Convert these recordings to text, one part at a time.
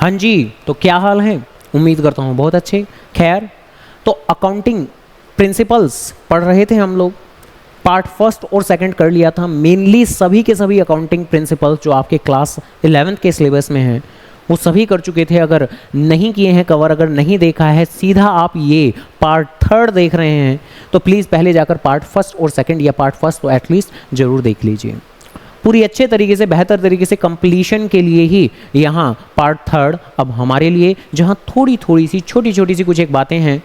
हाँ जी, तो क्या हाल है? उम्मीद करता हूँ बहुत अच्छे। खैर, तो अकाउंटिंग प्रिंसिपल्स पढ़ रहे थे हम लोग। पार्ट फर्स्ट और सेकंड कर लिया था। मेनली सभी के सभी अकाउंटिंग प्रिंसिपल्स जो आपके क्लास 11th के सिलेबस में हैं वो सभी कर चुके थे। अगर नहीं किए हैं कवर, अगर नहीं देखा है, सीधा आप ये पार्ट थर्ड देख रहे हैं तो प्लीज़ पहले जाकर पार्ट फर्स्ट और सेकंड या पार्ट फर्स्ट तो एटलीस्ट ज़रूर देख लीजिए। पूरी अच्छे तरीके से, बेहतर तरीके से कंप्लीशन के लिए ही यहाँ पार्ट थर्ड अब हमारे लिए, जहाँ थोड़ी थोड़ी सी छोटी छोटी सी कुछ एक बातें हैं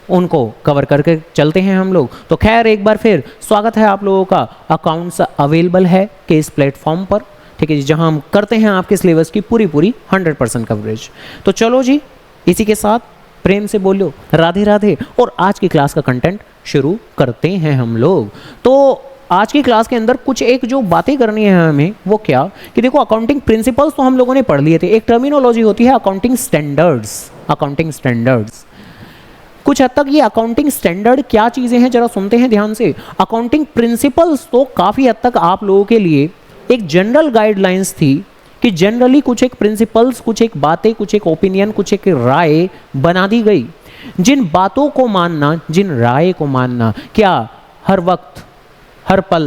उनको कवर करके चलते हैं हम लोग। तो खैर एक बार फिर स्वागत है आप लोगों का। अकाउंट्स अवेलेबल है कि इस प्लेटफॉर्म पर, ठीक है जी, जहाँ हम करते हैं आपके सिलेबस की पूरी 100% कवरेज। तो चलो जी, इसी के साथ प्रेम से बोलो राधे राधे और आज की क्लास का कंटेंट शुरू करते हैं हम लोग। तो आज की क्लास के अंदर कुछ एक जो बातें करनी है हमें, वो क्या कि देखो, अकाउंटिंग प्रिंसिपल्स तो हम लोगों ने पढ़ लिए थे। एक टर्मिनोलॉजी होती है अकाउंटिंग स्टैंडर्ड्स। अकाउंटिंग स्टैंडर्ड्स कुछ हद तक, ये अकाउंटिंग स्टैंडर्ड क्या चीज़ें हैं जरा सुनते हैं ध्यान से। अकाउंटिंग प्रिंसिपल्स तो काफ़ी हद तक आप लोगों के लिए एक जनरल गाइडलाइंस थी कि जनरली कुछ एक प्रिंसिपल्स, कुछ एक बातें, कुछ एक ओपिनियन, कुछ एक राय बना दी गई। जिन बातों को मानना, जिन राय को मानना, क्या हर वक्त हर पल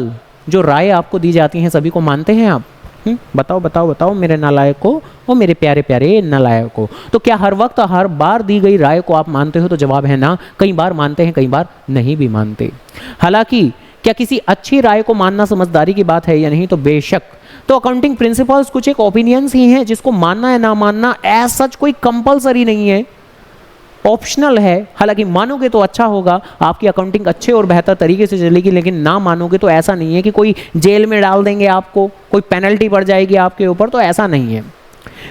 जो राय आपको दी जाती हैं सभी को मानते हैं आप? बताओ बताओ बताओ मेरे नालायकों और मेरे प्यारे प्यारे नालायकों। तो क्या हर वक्त हर बार दी गई राय को आप मानते हो? तो जवाब है ना। कई बार मानते हैं, कई बार नहीं भी मानते। हालांकि क्या किसी अच्छी राय को मानना समझदारी की बात है या नहीं? तो बेशक। तो अकाउंटिंग प्रिंसिपल्स कुछ एक ओपिनियंस ही हैं जिसको मानना है ना मानना एज सच कोई कंपलसरी नहीं है, ऑप्शनल है। हालांकि मानोगे तो अच्छा होगा, आपकी अकाउंटिंग अच्छे और बेहतर तरीके से चलेगी, लेकिन ना मानोगे तो ऐसा नहीं है कि कोई जेल में डाल देंगे आपको, कोई पेनल्टी पड़ जाएगी आपके ऊपर, तो ऐसा नहीं है।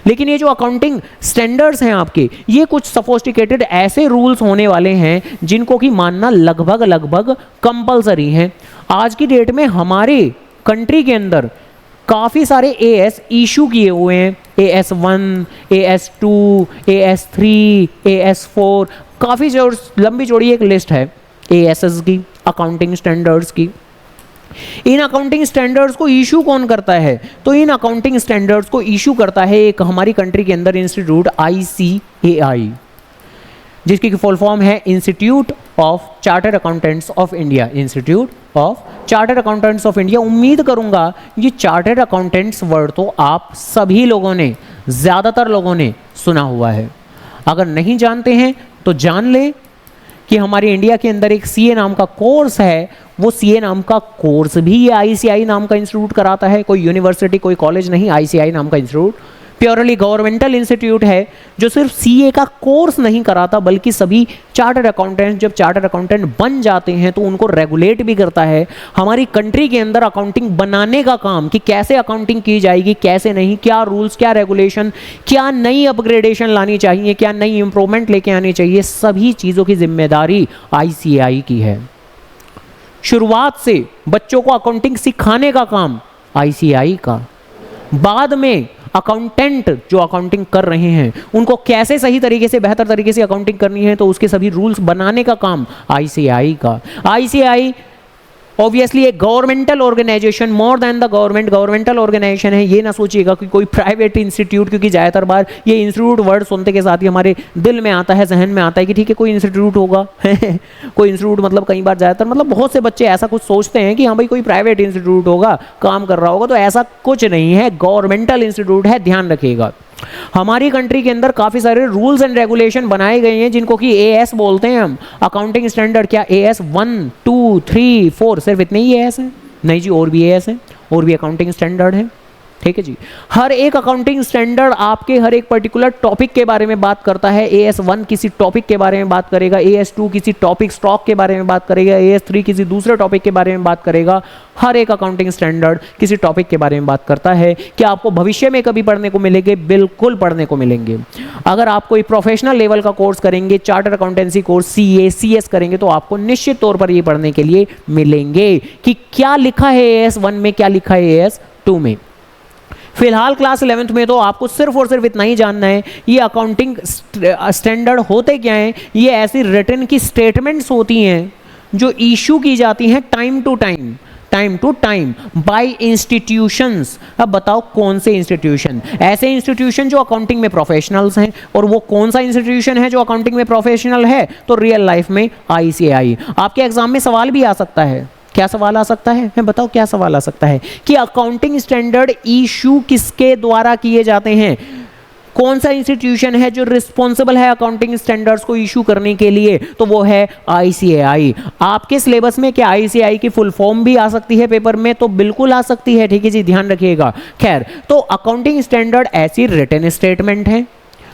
लेकिन ये जो अकाउंटिंग स्टैंडर्ड्स हैं आपके, ये कुछ सोफिस्टिकेटेड ऐसे रूल्स होने वाले हैं जिनको कि मानना लगभग लगभग कंपलसरी है। आज की डेट में हमारे कंट्री के अंदर काफ़ी सारे AS इशू किए हुए हैं। AS1, AS2, AS3, AS4, काफ़ी लंबी चौड़ी एक लिस्ट है ASs की, अकाउंटिंग स्टैंडर्ड्स की। इन अकाउंटिंग स्टैंडर्ड्स को इशू कौन करता है? तो इन अकाउंटिंग स्टैंडर्ड्स को इशू करता है एक हमारी कंट्री के अंदर इंस्टीट्यूट ICAI, जिसकी फुल फॉर्म है institute of chartered accountants of India. Institute of chartered accountants of India. उम्मीद करूंगा ये चार्टर्ड अकाउंटेंट्स वर्ड तो आप सभी लोगों ने, ज़्यादातर लोगों ने सुना हुआ है। अगर नहीं जानते हैं तो जान लें कि हमारे इंडिया के अंदर एक CA नाम का कोर्स है। वो CA नाम का कोर्स भी ये ICAI नाम का इंस्टीट्यूट कराता है। कोई यूनिवर्सिटी, कोई कॉलेज नहीं, ICAI नाम का इंस्टीट्यूट प्योरली गवर्नमेंटल इंस्टीट्यूट है जो सिर्फ CA का कोर्स नहीं कराता बल्कि सभी चार्टर्ड अकाउंटेंट जब चार्टर्ड अकाउंटेंट बन जाते हैं तो उनको रेगुलेट भी करता है। हमारी कंट्री के अंदर अकाउंटिंग बनाने का काम, कि कैसे अकाउंटिंग की जाएगी, कैसे नहीं, क्या रूल्स, क्या रेगुलेशन, क्या नई अपग्रेडेशन लानी चाहिए, क्या नई इंप्रूवमेंट लेके आनी चाहिए, सभी चीज़ों की जिम्मेदारी ICAI की है। शुरुआत से बच्चों को अकाउंटिंग सिखाने का काम ICAI का, बाद में अकाउंटेंट जो अकाउंटिंग कर रहे हैं उनको कैसे सही तरीके से, बेहतर तरीके से अकाउंटिंग करनी है तो उसके सभी रूल्स बनाने का काम ICAI का। ICAI ऑब्वियसली एक governmental organisation, more than the governmental organisation है। ये ना सोचिएगा कि कोई प्राइवेट इंस्टीट्यूट, क्योंकि ज़्यादातर बार ये इंस्टीट्यूट वर्ड सुनते के साथ ही हमारे दिल में आता है, जहन में आता है कि ठीक है कोई इंस्टीट्यूट होगा कोई इंस्टीट्यूट, मतलब कई बार ज़्यादातर, मतलब बहुत से बच्चे ऐसा कुछ सोचते हैं कि हाँ भाई कोई प्राइवेट इंस्टीट्यूट होगा, काम कर रहा होगा, तो ऐसा कुछ नहीं है, गवर्नमेंटल इंस्टीट्यूट है, ध्यान रखिएगा। हमारी कंट्री के अंदर काफी सारे रूल्स एंड रेगुलेशन बनाए गए हैं जिनको कि AS बोलते हैं हम। अकाउंटिंग स्टैंडर्ड क्या AS 1, 2, 3, 4 सिर्फ इतने ही AS है? नहीं जी, और भी AS है, और भी अकाउंटिंग स्टैंडर्ड है। ठीक है जी। हर एक अकाउंटिंग स्टैंडर्ड आपके हर एक पर्टिकुलर टॉपिक के बारे में बात करता है। AS1 किसी टॉपिक के बारे में बात करेगा, AS2 किसी टॉपिक स्टॉक के बारे में बात करेगा, AS3 किसी दूसरे टॉपिक के बारे में बात करेगा। हर एक अकाउंटिंग स्टैंडर्ड किसी टॉपिक के बारे में बात करता है। क्या आपको भविष्य में कभी पढ़ने को मिलेंगे? बिल्कुल पढ़ने को मिलेंगे। अगर आप कोई प्रोफेशनल लेवल का कोर्स करेंगे, chartered accountancy course CA CS करेंगे, तो आपको निश्चित तौर पर ये पढ़ने के लिए मिलेंगे कि क्या लिखा है AS1 में, क्या लिखा है AS2 में। फिलहाल क्लास 11th में तो आपको सिर्फ और सिर्फ इतना ही जानना है, ये अकाउंटिंग स्टैंडर्ड होते क्या हैं। ये ऐसी रिटन की स्टेटमेंट्स होती हैं जो इशू की जाती हैं time to time, time to time by institutions. अब बताओ कौन से इंस्टीट्यूशन, ऐसे इंस्टीट्यूशन जो अकाउंटिंग में प्रोफेशनल्स हैं। और वो कौन सा इंस्टीट्यूशन है जो अकाउंटिंग में प्रोफेशनल है? तो रियल लाइफ में आईसीएआई। आपके एग्जाम में सवाल भी आ सकता है। क्या सवाल आ सकता है? मैं बताओ क्या सवाल आ सकता है कि अकाउंटिंग स्टैंडर्ड इशू किसके द्वारा किए जाते हैं? कौन सा इंस्टीट्यूशन है जो रिस्पॉन्सिबल है अकाउंटिंग स्टैंडर्ड्स को इशू करने के लिए? तो वो है आईसीएआई। आपके सिलेबस में क्या आईसीएआई की फुल फॉर्म भी आ सकती है पेपर में? तो बिल्कुल आ सकती है, ठीक है जी, ध्यान रखिएगा। खैर, तो अकाउंटिंग स्टैंडर्ड ऐसी रिटन स्टेटमेंट है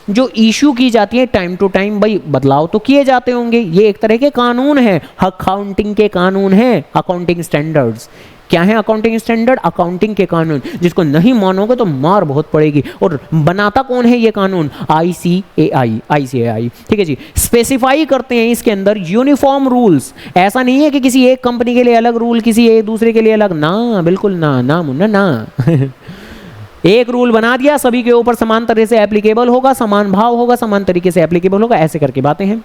जो इशू की जाती है टाइम टू टाइम। भाई बदलाव तो किए जाते होंगे, ये एक तरह के कानून है, अकाउंटिंग के कानून हैं अकाउंटिंग स्टैंडर्ड्स। क्या है अकाउंटिंग स्टैंडर्ड? अकाउंटिंग के कानून, जिसको नहीं मानोगे तो मार बहुत पड़ेगी। और बनाता कौन है ये कानून? आईसीएआई, आईसीएआई, ठीक है जी। स्पेसिफाई करते हैं इसके अंदर यूनिफॉर्म रूल्स। ऐसा नहीं है कि किसी एक कंपनी के लिए अलग रूल, किसी एक दूसरे के लिए अलग, ना, बिल्कुल ना, ना मुन्ना ना। एक रूल बना दिया, सभी के ऊपर समान तरह से एप्लीकेबल होगा, समान भाव होगा, समान तरीके से एप्लीकेबल होगा, ऐसे करके बातें हैं,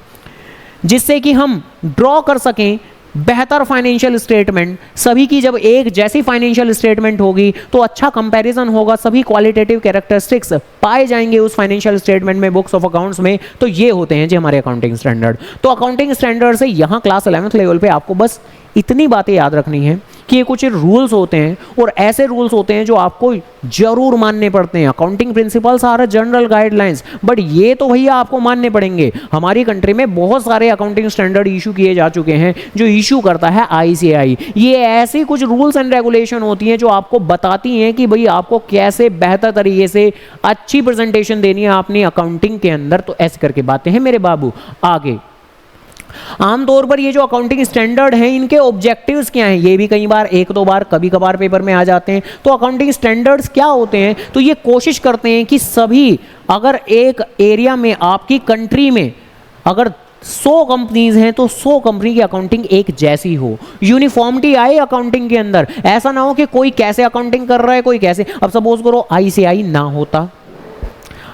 जिससे कि हम ड्रॉ कर सकें बेहतर फाइनेंशियल स्टेटमेंट। सभी की जब एक जैसी फाइनेंशियल स्टेटमेंट होगी तो अच्छा कंपैरिजन होगा, सभी क्वालिटेटिव कैरेक्टरिस्टिक्स पाए जाएंगे उस फाइनेंशियल स्टेटमेंट में, बुक्स ऑफ अकाउंट्स में। तो ये होते हैं जी हमारे अकाउंटिंग स्टैंडर्ड। तो अकाउंटिंग स्टैंडर्ड से यहाँ क्लास 11th लेवल पे आपको बस इतनी बातें याद रखनी है कि ये कुछ रूल्स होते हैं और ऐसे रूल्स होते हैं जो आपको जरूर मानने पड़ते हैं। Accounting principles are general guidelines, but ये तो भैया आपको मानने पड़ेंगे। हमारी कंट्री में बहुत सारे अकाउंटिंग स्टैंडर्ड इशू किए जा चुके हैं, जो इशू करता है आईसीएआई। ये ऐसी कुछ रूल्स एंड रेगुलेशन होती हैं जो आपको बताती हैं कि भाई आपको कैसे बेहतर तरीके से अच्छी प्रेजेंटेशन देनी है अपनी अकाउंटिंग के अंदर। तो ऐसे करके बातें हैं मेरे बाबू। आगे आमतौर पर ये जो अकाउंटिंग स्टैंडर्ड हैं, इनके ऑब्जेक्टिव्स क्या हैं? ये भी कई बार, एक दो बार, कभी कभार पेपर में आ जाते हैं। तो अकाउंटिंग स्टैंडर्ड्स क्या होते हैं? तो ये कोशिश करते हैं कि सभी, अगर एक एरिया में आपकी कंट्री में अगर 100 कंपनीज हैं तो 100 कंपनी की अकाउंटिंग एक जैसी हो, यूनिफॉर्मिटी आए अकाउंटिंग के अंदर। ऐसा ना हो कि कोई कैसे अकाउंटिंग कर रहा है, कोई कैसे। अब सपोज करो आईसीएआई ना होता,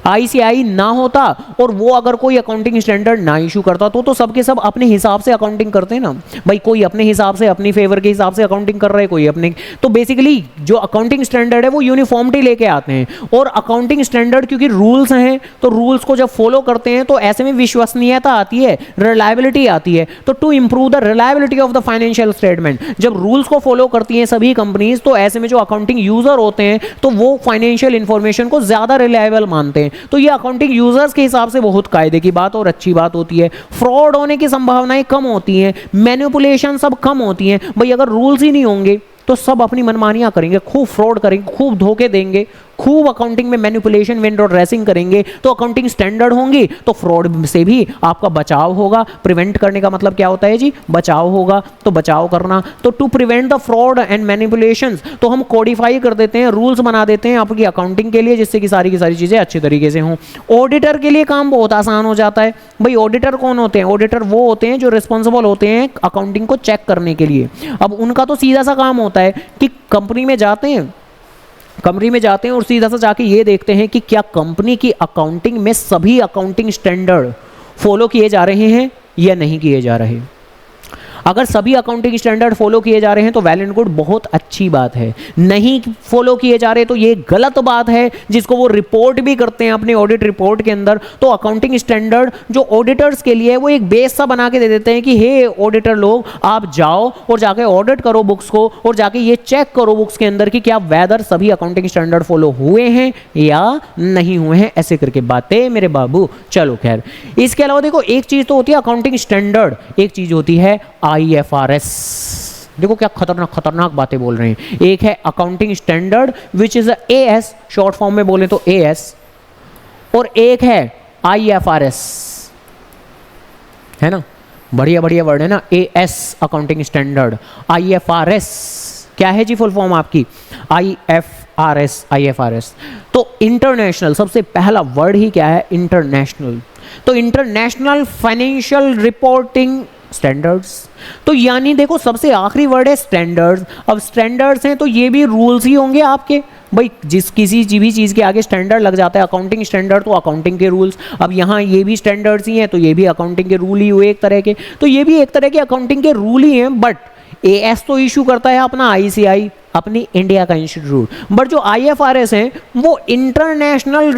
आईसीएआई ना होता और वो अगर कोई अकाउंटिंग स्टैंडर्ड ना इशू करता तो सबके सब अपने हिसाब से अकाउंटिंग करते हैं ना भाई। कोई अपने हिसाब से, अपनी फेवर के हिसाब से अकाउंटिंग कर रहा है, कोई अपने। तो बेसिकली जो अकाउंटिंग स्टैंडर्ड है वो यूनिफॉर्मिटी लेके आते हैं। और अकाउंटिंग स्टैंडर्ड क्योंकि रूल्स हैं, तो रूल्स को जब फॉलो करते हैं तो ऐसे में विश्वसनीयता आती है, रिलायबिलिटी आती है। तो to improve the reliability of the financial statement, जब रूल्स को फॉलो करती हैं सभी कंपनीज, तो ऐसे में जो अकाउंटिंग यूजर होते हैं तो वो फाइनेंशियल इंफॉर्मेशन को ज्यादा रिलायबल मानते हैं। तो ये अकाउंटिंग यूजर्स के हिसाब से बहुत कायदे की बात और अच्छी बात होती है। फ्रॉड होने की संभावनाएं कम होती हैं, मैनिपुलेशन सब कम होती हैं। भाई अगर रूल्स ही नहीं होंगे तो सब अपनी मनमानियां करेंगे, खूब फ्रॉड करेंगे, खूब धोखे देंगे, खूब अकाउंटिंग में मैनिपुलेशन, विंडो ड्रेसिंग करेंगे। तो अकाउंटिंग स्टैंडर्ड होंगी तो फ्रॉड से भी आपका बचाव होगा। प्रिवेंट करने का मतलब क्या होता है जी? बचाव होगा, तो बचाव करना। तो to prevent the fraud and manipulations, तो हम कोडिफाई कर देते हैं, रूल्स बना देते हैं आपकी अकाउंटिंग के लिए, जिससे कि सारी की सारी चीजें अच्छी तरीके से हों। ऑडिटर के लिए काम बहुत आसान हो जाता है। भाई ऑडिटर कौन होते हैं? ऑडिटर वो होते हैं जो रिस्पॉन्सिबल होते हैं अकाउंटिंग को चेक करने के लिए। अब उनका तो सीधा सा काम होता है कि कंपनी में जाते हैं, और सीधा सा जाके ये देखते हैं कि क्या कंपनी की अकाउंटिंग में सभी अकाउंटिंग स्टैंडर्ड फॉलो किए जा रहे हैं या नहीं किए जा रहे। अगर सभी अकाउंटिंग स्टैंडर्ड फॉलो किए जा रहे हैं तो वेल एंड गुड, बहुत अच्छी बात है। नहीं फॉलो किए जा रहे तो ये गलत बात है, जिसको वो रिपोर्ट भी करते हैं अपने ऑडिट रिपोर्ट के अंदर। तो अकाउंटिंग स्टैंडर्ड जो ऑडिटर्स के लिए वो एक बेस सा बना के दे देते हैं कि हे ऑडिटर लोग, आप जाओ और जाके ऑडिट करो बुक्स को, और जाके ये चेक करो बुक्स के अंदर कि क्या वेदर सभी अकाउंटिंग स्टैंडर्ड फॉलो हुए हैं या नहीं हुए हैं। ऐसे करके बातें मेरे बाबू। चलो खैर, इसके अलावा देखो, एक चीज तो होती है अकाउंटिंग स्टैंडर्ड, एक चीज होती है IFRS। देखो क्या खतरनाक खतरनाक बातें बोल रहे हैं। एक है accounting standard which is AS, short form में बोले तो AS, और एक है IFRS, है ना, बढ़िया बढ़िया वर्ड है ना। AS अकाउंटिंग स्टैंडर्ड, IFRS क्या है जी फुल फॉर्म आपकी? IFRS। तो इंटरनेशनल, सबसे पहला वर्ड ही क्या है? इंटरनेशनल। तो इंटरनेशनल फाइनेंशियल रिपोर्टिंग स्टैंडर्ड्स। तो यानी देखो सबसे आखिरी वर्ड है स्टैंडर्ड्स। अब स्टैंडर्ड्स हैं तो ये भी रूल्स ही होंगे आपके। भाई जिस किसी भी चीज़ के आगे स्टैंडर्ड लग जाता है, अकाउंटिंग स्टैंडर्ड तो अकाउंटिंग के रूल्स। अब यहाँ ये भी स्टैंडर्ड्स ही हैं तो ये भी अकाउंटिंग के रूल ही हुए एक तरह के। तो ये भी एक तरह के अकाउंटिंग के रूल ही हैं, बट एएस तो इशू करता है अपना आईसीआई, अपनी इंडिया का इंस्टीट्यूट, बट जो आईएफआरएस हैं वो इंटरनेशनल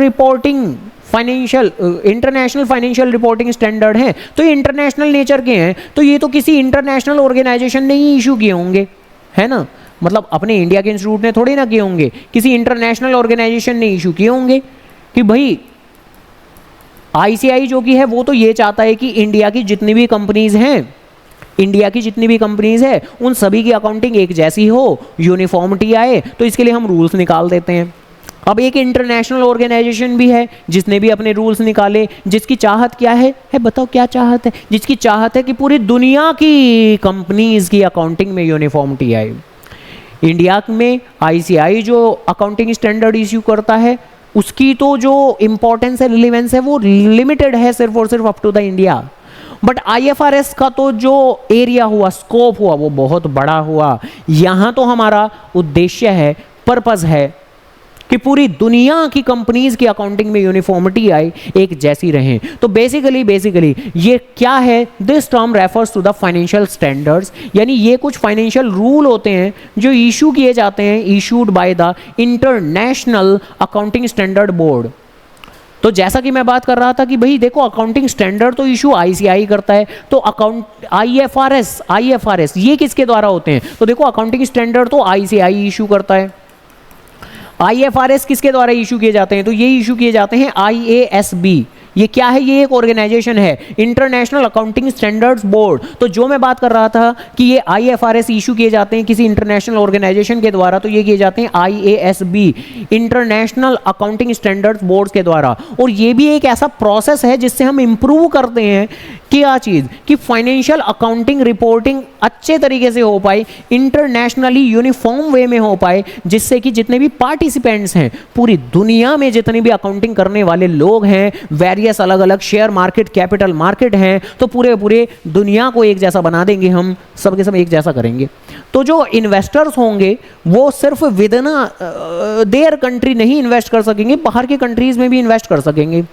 फाइनेंशियल रिपोर्टिंग स्टैंडर्ड हैं, तो ये इंटरनेशनल नेचर के हैं, तो ये तो किसी इंटरनेशनल ऑर्गेनाइजेशन ने ही इशू किए होंगे, है ना, मतलब अपने इंडिया के इंस्टीट्यूट ने थोड़ी ना किए होंगे, किसी इंटरनेशनल ऑर्गेनाइजेशन ने इशू किए होंगे कि भाई आईसीआई जो कि है वो तो ये चाहता है कि इंडिया की जितनी भी कंपनीज है उन सभी की अकाउंटिंग एक जैसी हो, यूनिफॉर्मिटी आए, तो इसके लिए हम रूल्स निकाल देते हैं। अब एक इंटरनेशनल ऑर्गेनाइजेशन भी है जिसने भी अपने रूल्स निकाले, जिसकी चाहत क्या है बताओ क्या चाहत है, जिसकी चाहत है कि पूरी दुनिया की कंपनीज की अकाउंटिंग में यूनिफॉर्मिटी आए। इंडिया में आईसीआई जो अकाउंटिंग स्टैंडर्ड इश्यू करता है उसकी तो जो इंपॉर्टेंस है, रिलेवेंस है, वो लिमिटेड है सिर्फ और सिर्फ up to the India, but IFRS का तो जो एरिया हुआ, स्कोप हुआ, वो बहुत बड़ा हुआ। यहां तो हमारा उद्देश्य है, पर्पस है कि पूरी दुनिया की कंपनीज की अकाउंटिंग में यूनिफॉर्मिटी आए, एक जैसी रहें। तो बेसिकली ये क्या है, this term refers to the financial standards, यानी ये कुछ फाइनेंशियल रूल होते हैं जो इशू किए जाते हैं, issued by the international accounting standard board. तो जैसा कि मैं बात कर रहा था कि भाई देखो अकाउंटिंग स्टैंडर्ड तो इशू आईसीआई करता है, तो अकाउंट आईएफआरएस ये किसके द्वारा होते हैं, तो देखो अकाउंटिंग स्टैंडर्ड तो आईसीआई इशू करता है, आईएफआरएस किसके द्वारा इशू किए जाते हैं, तो ये इशू किए जाते हैं आईएएसबी। ये क्या है, ये एक ऑर्गेनाइजेशन है, इंटरनेशनल अकाउंटिंग स्टैंडर्ड्स बोर्ड। तो जो मैं बात कर रहा था कि ये आईएफआरएस इशू किए जाते हैं किसी इंटरनेशनल ऑर्गेनाइजेशन के द्वारा, तो ये किए जाते हैं आईएएसबी, इंटरनेशनल अकाउंटिंग स्टैंडर्ड्स बोर्ड के द्वारा। और ये भी एक ऐसा प्रोसेस है जिससे हम इंप्रूव करते हैं क्या चीज़, कि फाइनेंशियल अकाउंटिंग रिपोर्टिंग अच्छे तरीके से हो पाए, इंटरनेशनली यूनिफॉर्म वे में हो पाए, जिससे कि जितने भी पार्टिसिपेंट्स हैं पूरी दुनिया में, जितनी भी अकाउंटिंग करने वाले लोग हैं, वेरियस अलग अलग शेयर मार्केट, कैपिटल मार्केट हैं, तो पूरे दुनिया को एक जैसा बना देंगे, हम सब के सब एक जैसा करेंगे। तो जो इन्वेस्टर्स होंगे वो सिर्फ विद इन देयर कंट्री नहीं इन्वेस्ट कर सकेंगे, बाहर के कंट्रीज में भी इन्वेस्ट कर सकेंगे।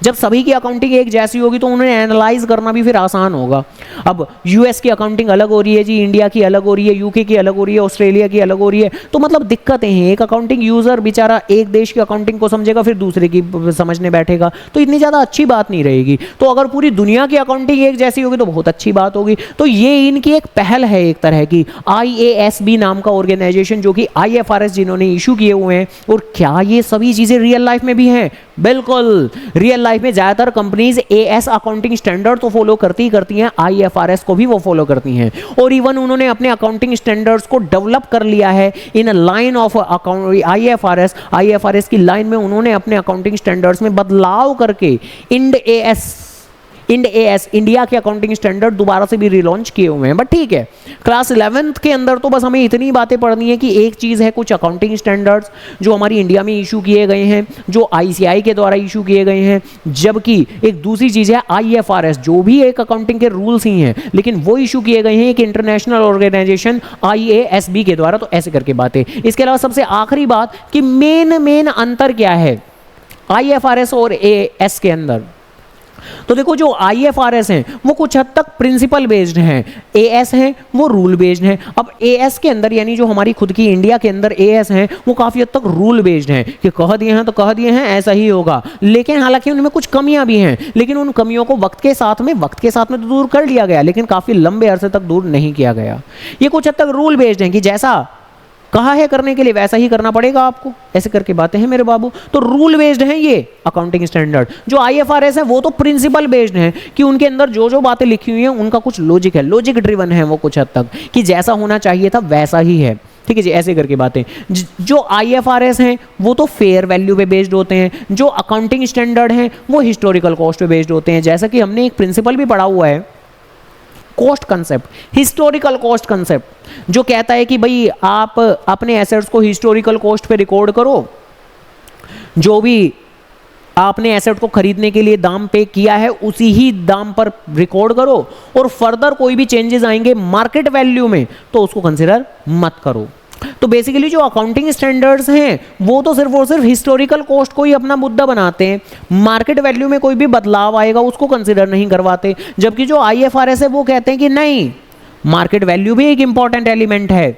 जब सभी की अकाउंटिंग एक जैसी होगी तो उन्हें एनालाइज करना भी फिर आसान होगा। अब यूएस की अकाउंटिंग अलग हो रही है जी, इंडिया की अलग हो रही है, यूके की अलग हो रही है, ऑस्ट्रेलिया की अलग हो रही है, तो मतलब दिक्कतें हैं। एक अकाउंटिंग यूजर बेचारा एक देश की अकाउंटिंग को समझेगा फिर दूसरे की समझने बैठेगा, तो इतनी ज़्यादा अच्छी बात नहीं रहेगी। तो अगर पूरी दुनिया की अकाउंटिंग एक जैसी होगी तो बहुत अच्छी बात होगी। तो ये इनकी एक पहल है एक तरह की, आईएएसबी नाम का ऑर्गेनाइजेशन जो कि आईएफआरएस जिन्होंने इशू किए हुए हैं। और क्या ये सभी चीज़ें रियल लाइफ में भी हैं? बिल्कुल, रियल लाइफ में ज़्यादातर कंपनीज एएस अकाउंटिंग स्टैंडर्ड तो फॉलो करती हैं, आईएफआरएस को भी वो फॉलो करती हैं। और इवन उन्होंने अपने अकाउंटिंग स्टैंडर्ड्स को डेवलप कर लिया है इन लाइन ऑफ आईएफआरएस की लाइन में उन्होंने अपने अकाउंटिंग स्टैंडर्ड्स में बदलाव करके इंड एएस इंडिया के अकाउंटिंग स्टैंडर्ड दोबारा से भी रिलॉन्च किए हुए हैं। बट ठीक है, क्लास 11th के अंदर तो बस हमें इतनी बातें पढ़नी है कि एक चीज़ है कुछ अकाउंटिंग स्टैंडर्ड्स जो हमारी इंडिया में इशू किए गए हैं, जो आईसीआई के द्वारा इशू किए गए हैं, जबकि एक दूसरी चीज़ है आईएफआरएस जो भी एक अकाउंटिंग के रूल्स ही हैं, लेकिन वो इशू किए गए हैं एक इंटरनेशनल ऑर्गेनाइजेशन आईएएसबी के द्वारा। तो ऐसे करके बातें। इसके अलावा सबसे आखिरी बात कि मेन अंतर क्या है आईएफआरएस और एएस के अंदर। तो देखो जो आईएफआरएस हैं वो कुछ हद तक प्रिंसिपल बेस्ड हैं, एएस हैं वो रूल बेस्ड हैं। अब एएस के अंदर यानी जो हमारी खुद की इंडिया के अंदर एएस हैं वो काफ़ी हद तक रूल बेस्ड हैं कि कह दिए हैं तो कह दिए हैं ऐसा ही होगा, लेकिन हालांकि उनमें कुछ कमियां भी हैं, लेकिन उन कमियों को वक्त के साथ में तो दूर कर लिया गया, लेकिन काफ़ी लंबे अरसे तक दूर नहीं किया गया। ये कुछ हद तक रूल बेस्ड हैं कि जैसा कहा है करने के लिए वैसा ही करना पड़ेगा आपको, ऐसे करके बातें हैं मेरे बाबू। तो रूल बेस्ड हैं ये अकाउंटिंग स्टैंडर्ड। जो आईएफआरएस है वो तो प्रिंसिपल बेस्ड हैं कि उनके अंदर जो जो बातें लिखी हुई हैं उनका कुछ लॉजिक है, लॉजिक ड्रिवन है वो कुछ हद तक कि जैसा होना चाहिए था वैसा ही है। ठीक है जी, ऐसे करके बातें। जो आईएफआरएस हैं वो तो फेयर वैल्यू पे बेस्ड होते हैं, जो अकाउंटिंग स्टैंडर्ड हैं वो हिस्टोरिकल कॉस्ट पे बेस्ड होते हैं। जैसा कि हमने एक प्रिंसिपल भी पढ़ा हुआ है, cost concept, historical cost concept, जो कहता है कि भाई आप अपने एसेट्स को हिस्टोरिकल कॉस्ट पे रिकॉर्ड करो, जो भी आपने एसेट को खरीदने के लिए दाम पे किया है उसी ही दाम पर रिकॉर्ड करो, और फर्दर कोई भी चेंजेस आएंगे मार्केट वैल्यू में तो उसको कंसिडर मत करो। तो बेसिकली जो अकाउंटिंग स्टैंडर्ड्स हैं वो तो सिर्फ और सिर्फ हिस्टोरिकल कॉस्ट को ही अपना मुद्दा बनाते हैं, मार्केट वैल्यू में कोई भी बदलाव आएगा उसको कंसिडर नहीं करवाते। जबकि जो आईएफआरएस है वो कहते हैं कि नहीं, मार्केट वैल्यू भी एक इंपॉर्टेंट एलिमेंट है।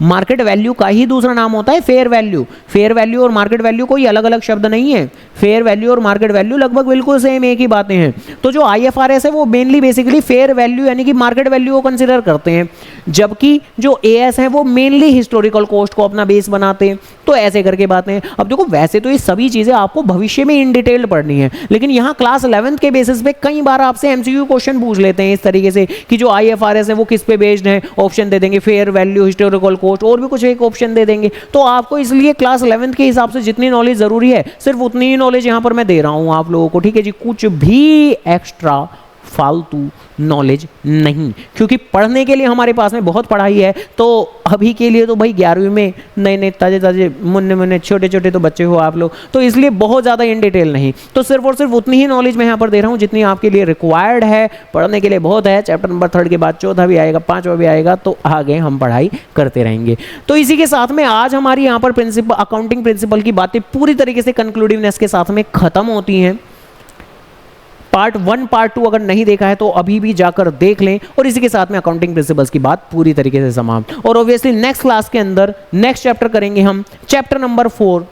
मार्केट वैल्यू का ही दूसरा नाम होता है फेयर वैल्यू। फेयर वैल्यू और मार्केट वैल्यू कोई अलग अलग शब्द नहीं है। फेयर वैल्यू और मार्केट वैल्यू लगभग बिल्कुल सेम एक ही बातें हैं। तो जो IFRS है वो मेनली बेसिकली फेयर वैल्यू यानी कि मार्केट वैल्यू को कंसिडर करते हैं, जबकि जो AS है वो मेनली हिस्टोरिकल कॉस्ट को अपना बेस बनाते हैं। तो ऐसे करके बातें हैं। अब देखो वैसे तो ये सभी चीजें आपको भविष्य में इन डिटेल पढ़नी है, लेकिन यहाँ क्लास 11th के बेसिस पे कई बार आपसे MCQ क्वेश्चन पूछ लेते हैं इस तरीके से कि जो IFRS है वो किस पे बेस्ड है, ऑप्शन दे देंगे फेयर वैल्यू, हिस्टोरिकल कॉस्ट और भी कुछ एक ऑप्शन दे देंगे। तो आपको इसलिए क्लास 11th के हिसाब से जितनी नॉलेज जरूरी है सिर्फ उतनी ही नॉलेज यहाँ पर मैं दे रहा हूँ आप लोगों को, ठीक है जी। कुछ भी एक्स्ट्रा फालतू नॉलेज नहीं, क्योंकि पढ़ने के लिए हमारे पास में बहुत पढ़ाई है। तो अभी के लिए तो भाई 11वीं में नए नए ताजे ताजे मुन्ने मुन्ने छोटे छोटे तो बच्चे हो आप लोग, तो इसलिए बहुत ज़्यादा इन डिटेल नहीं, तो सिर्फ और सिर्फ उतनी ही नॉलेज मैं यहाँ पर दे रहा हूँ जितनी आपके लिए रिक्वायर्ड है। पढ़ने के लिए बहुत है। चैप्टर नंबर 3 के बाद 14 भी आएगा, 5वां भी आएगा, तो आगे हम पढ़ाई करते रहेंगे। तो इसी के साथ में आज हमारी यहाँ पर प्रिंसिपल अकाउंटिंग प्रिंसिपल की बातें पूरी तरीके से कंक्लूडिवनेस के साथ में खत्म होती हैं। पार्ट 1 पार्ट 2 अगर नहीं देखा है तो अभी भी जाकर देख लें, और इसी के साथ में अकाउंटिंग प्रिंसिपल्स की बात पूरी तरीके से समाप्त। और ऑब्वियसली नेक्स्ट क्लास के अंदर नेक्स्ट चैप्टर करेंगे हम चैप्टर नंबर 4,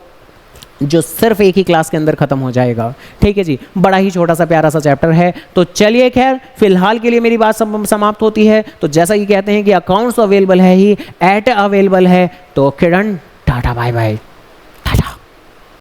जो सिर्फ एक ही क्लास के अंदर खत्म हो जाएगा, ठीक है जी। बड़ा ही छोटा सा प्यारा सा चैप्टर है। तो चलिए खैर फिलहाल के लिए मेरी बात समाप्त होती है। तो जैसा कि कहते हैं कि अकाउंट्स अवेलेबल है ही एट अवेलेबल है, तो किरण टाटा बाय बाय।